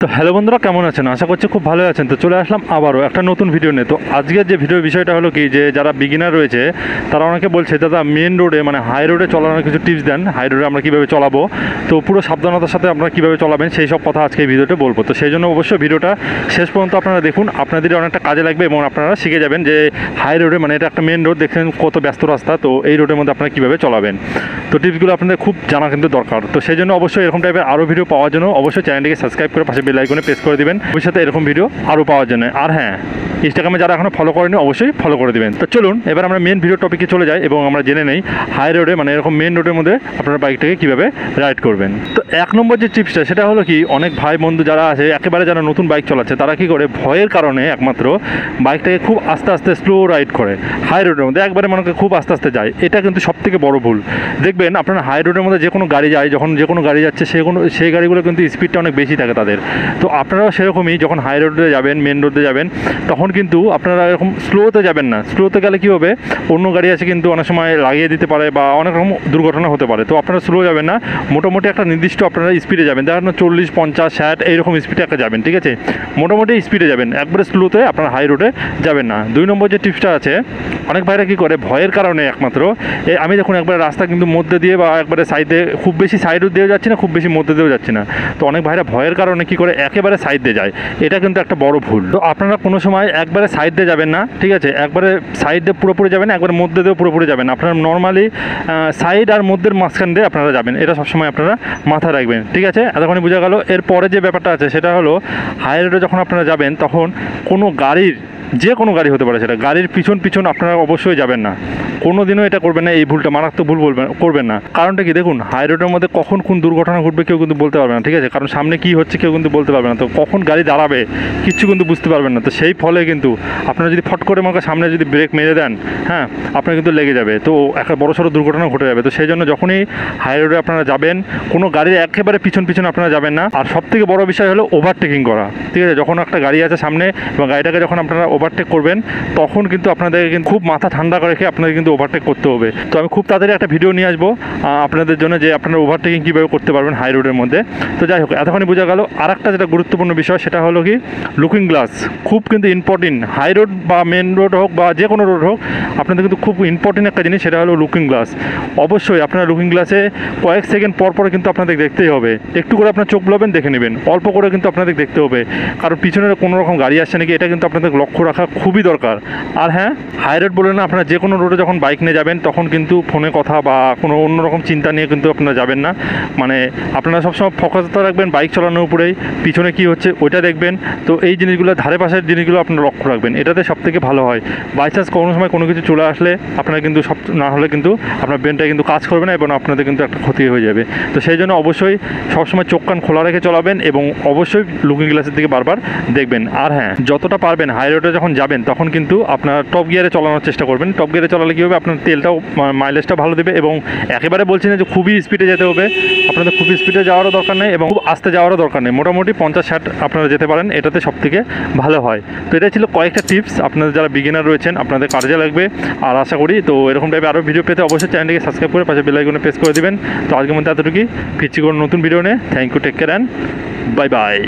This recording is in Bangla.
তো হ্যালো বন্ধুরা, কেমন আছেন? আশা করছি খুব ভালো আছেন। তো চলে আসলাম আবারও একটা নতুন ভিডিও নিয়ে। তো আজকের যে ভিডিওর বিষয়টা হলো কি, যে যারা বিগিনার রয়েছে তারা অনেকে বলছে দাদা মেন রোডে মানে হাই রোডে চলানোর কিছু টিপস দেন, হাই রোডে আমরা কীভাবে চালাবো, তো পুরো সাবধানতার সাথে আপনারা কীভাবে চালাবেন সেই সব কথা আজকে এই ভিডিওতে বলবো। তো সেই জন্য অবশ্যই ভিডিওটা শেষ পর্যন্ত আপনারা দেখুন, আপনাদের অনেকটা কাজে লাগবে এবং আপনারা শিখে যাবেন যে হাই রোডে মানে এটা একটা মেন রোড, দেখছেন কত ব্যস্ত রাস্তা, তো এই রোডের মধ্যে আপনারা কীভাবে চালাবেন। তো টিপসগুলো আপনাদের খুব জানা কিন্তু দরকার। তো সেই জন্য অবশ্যই এরকম টাইপের আরও ভিডিও পাওয়ার জন্য অবশ্যই চ্যানেলটিকে সাবস্ক্রাইব করে পাশে বেল আইকনে প্রেস করে দিবেন ভবিষ্যতে এরকম ভিডিও আরও পাওয়ার জন্য। আর হ্যাঁ, ইনস্টাগ্রামে যারা এখনও ফলো করেনি অবশ্যই ফলো করে দেবেন। তো চলুন এবার আমরা মেন ভিডিও টপিকে চলে যাই এবং আমরা জেনে নেই হাই রোডে মানে এরকম মেন রোডের মধ্যে আপনারা বাইকটাকে কীভাবে রাইড করবেন। তো এক নম্বর যে টিপসটা সেটা হলো কি, অনেক ভাই বন্ধু যারা আছে একেবারে যারা নতুন বাইক চালাচ্ছে তারা কী করে, ভয়ের কারণে একমাত্র বাইকটাকে খুব আস্তে আস্তে স্লো রাইড করে হাই রোডের মধ্যে, একবারে মনে খুব আস্তে আস্তে যায়। এটা কিন্তু সবথেকে বড় ভুল। দেখবেন আপনারা হাই রোডের মধ্যে যে কোনো গাড়ি যায়, যখন যে কোনো গাড়ি যাচ্ছে সেই গাড়িগুলো কিন্তু স্পিডটা অনেক বেশি থাকে তাদের। তো আপনারাও সেরকমই যখন হাই রোডে যাবেন, মেন রোডে যাবেন, তখন কিন্তু আপনারা এরকম স্লোতে যাবেন না। স্লোতে গেলে কী হবে, অন্য গাড়ি আছে কিন্তু অনেক সময় লাগিয়ে দিতে পারে বা অনেক রকম দুর্ঘটনা হতে পারে। তো আপনারা স্লো যাবেন না, মোটামুটি একটা নির্দিষ্ট আপনারা স্পিডে যাবেন, দেখেন 40, 50, 60 এইরকম স্পিডে একটা যাবেন, ঠিক আছে? মোটামুটি স্পিডে যাবেন, একবারে স্লোতে আপনারা হাই রোডে যাবেন না। 2 নম্বর যে টিপসটা আছে, অনেক ভাইরা কী করে ভয়ের কারণে একমাত্র আমি দেখুন একবারে রাস্তা কিন্তু মধ্যে দিয়ে বা একবারে সাইডে, খুব বেশি সাইডও দিয়েও যাচ্ছি না, খুব বেশি মধ্যে দিয়েও যাচ্ছি না। তো অনেক ভাইরা ভয়ের কারণে কী করে একেবারে সাইড দিয়ে যায়, এটা কিন্তু একটা বড় ভুল। তো আপনারা কোনো সময় একবারে সাইড দিয়ে যাবেন না, ঠিক আছে? একবারে সাইড দিয়ে পুরোপুরি যাবেন, একবারে মধ্যে দিয়েও পুরোপুরি যাবেন। আপনারা নর্মালি সাইড আর মধ্যের মাঝখান দিয়ে আপনারা যাবেন, এটা সবসময় আপনারা মাথায় রাখবেন, ঠিক আছে? এতক্ষণই বোঝা গেল। এরপরে যে ব্যাপারটা আছে সেটা হলো হাই রোডে যখন আপনারা যাবেন তখন কোনো গাড়ির, যে কোনো গাড়ি হতে পারে সেটা, গাড়ির পিছন আপনারা অবশ্যই যাবেন না, কোনো দিনও এটা করবেন না। এই ভুলটা মারাত্মক ভুল করবেন না। কারণটা কি, দেখুন হাই রোডের মধ্যে কখন কোন দুর্ঘটনা ঘটবে কেউ কিন্তু বলতে পারবে না, ঠিক আছে? কারণ সামনে কী হচ্ছে কেউ কিন্তু বলতে পারবে না। তো কখন গাড়ি দাঁড়াবে কিচ্ছু কিন্তু বুঝতে পারবেন না। তো সেই ফলে কিন্তু আপনারা যদি ফট করে আমাকে সামনে যদি ব্রেক মেরে দেন, হ্যাঁ, আপনার কিন্তু লেগে যাবে, তো একটা বড়সড় দুর্ঘটনা ঘটে যাবে। তো সেই জন্য যখনই হাই রোডে আপনারা যাবেন, কোনো গাড়ির একেবারে পিছন আপনারা যাবেন না। আর সবথেকে বড় বিষয় হলো ওভারটেকিং করা, ঠিক আছে? যখন একটা গাড়ি আছে সামনে এবং গাড়িটাকে যখন আপনারা ওভারটেক করবেন তখন কিন্তু আপনাদেরকে কিন্তু খুব মাথা ঠান্ডা করে রেখে আপনাদের কিন্তু ওভারটেক করতে হবে। তো আমি খুব তাড়াতাড়ি একটা ভিডিও নিয়ে আসবো আপনাদের জন্য, যে আপনারা ওভারটেকিং কীভাবে করতে পারবেন হাই রোডের মধ্যে। তো যাই হোক, এতক্ষণই বোঝা গেল। আর একটা যেটা গুরুত্বপূর্ণ বিষয় সেটা হলো কি, লুকিং গ্লাস খুব কিন্তু ইম্পর্টেন্ট। হাই রোড বা মেন রোড হোক বা যে কোনো রোড হোক, আপনাদের কিন্তু খুব ইম্পর্টেন্ট একটা জিনিস, সেটা হলো লুকিং গ্লাস। অবশ্যই আপনারা লুকিং গ্লাসে কয়েক সেকেন্ড পর কিন্তু আপনাদের দেখতেই হবে, একটু করে আপনার চোখ বুলাবেন, দেখে নেবেন, অল্প করে কিন্তু আপনাদের দেখতে হবে, কারণ পিছনের কোনো রকম গাড়ি আসছে নাকি এটা কিন্তু আপনাদের লক্ষ্য রাখা খুবই দরকার। আর হ্যাঁ, হাই রোড বলে না, আপনারা যে কোনো রোডে যখন বাইক নিয়ে যাবেন তখন কিন্তু ফোনে কথা বা কোনো অন্যরকম চিন্তা নিয়ে কিন্তু আপনারা যাবেন না। মানে আপনারা সবসময় ফোকাসটা রাখবেন বাইক চালানোর উপরেই, পিছনে কী হচ্ছে ওইটা দেখবেন। তো এই জিনিসগুলো, ধারে পাশের জিনিসগুলো আপনারা লক্ষ্য রাখবেন, এটাতে সবথেকে ভালো হয়। বাই চান্স কোনো সময় কোনো কিছু চলে আসলে আপনারা কিন্তু সব না হলে কিন্তু আপনার ব্রেনটা কিন্তু কাজ করবে না এবং আপনাদের কিন্তু একটা ক্ষতি হয়ে যাবে। তো সেই জন্য অবশ্যই সবসময় চোখ কান খোলা রেখে চালাবেন এবং অবশ্যই লুকিং গ্লাসের দিকে বারবার দেখবেন। আর হ্যাঁ, যতটা পারবেন হাই রোডে যখন যাবেন তখন কিন্তু আপনার টপ গিয়ারে চালানোর চেষ্টা করবেন। টপ গিয়ারে চালালে কী হবে, আপনার তেলটাও মাইলেজটা ভালো দেবে এবং একেবারে বলছি না যে খুবই স্পিডে যেতে হবে, আপনাদের খুব স্পিডে যাওয়ারও দরকার নেই এবং খুব আস্তে যাওয়ারও দরকার নেই, মোটামুটি 50-60 আপনারা যেতে পারেন, এটাতে সবথেকে ভালো হয়। তো এটা ছিল কয়েকটা টিপস আপনাদের যারা বিগিনার রয়েছেন আপনাদের কাজে লাগবে। আর আশা করি তো এরকম টাইপের আরও ভিডিও পেতে অবশ্যই চ্যানেলটিকে সাবস্ক্রাইব করে পাশে বেল আইকনে প্রেস করে দেবেন। তো আজকের মধ্যে এতটুকুই, ফিরছি কোনো নতুন ভিডিও নিয়ে। Thank you, take care and bye by.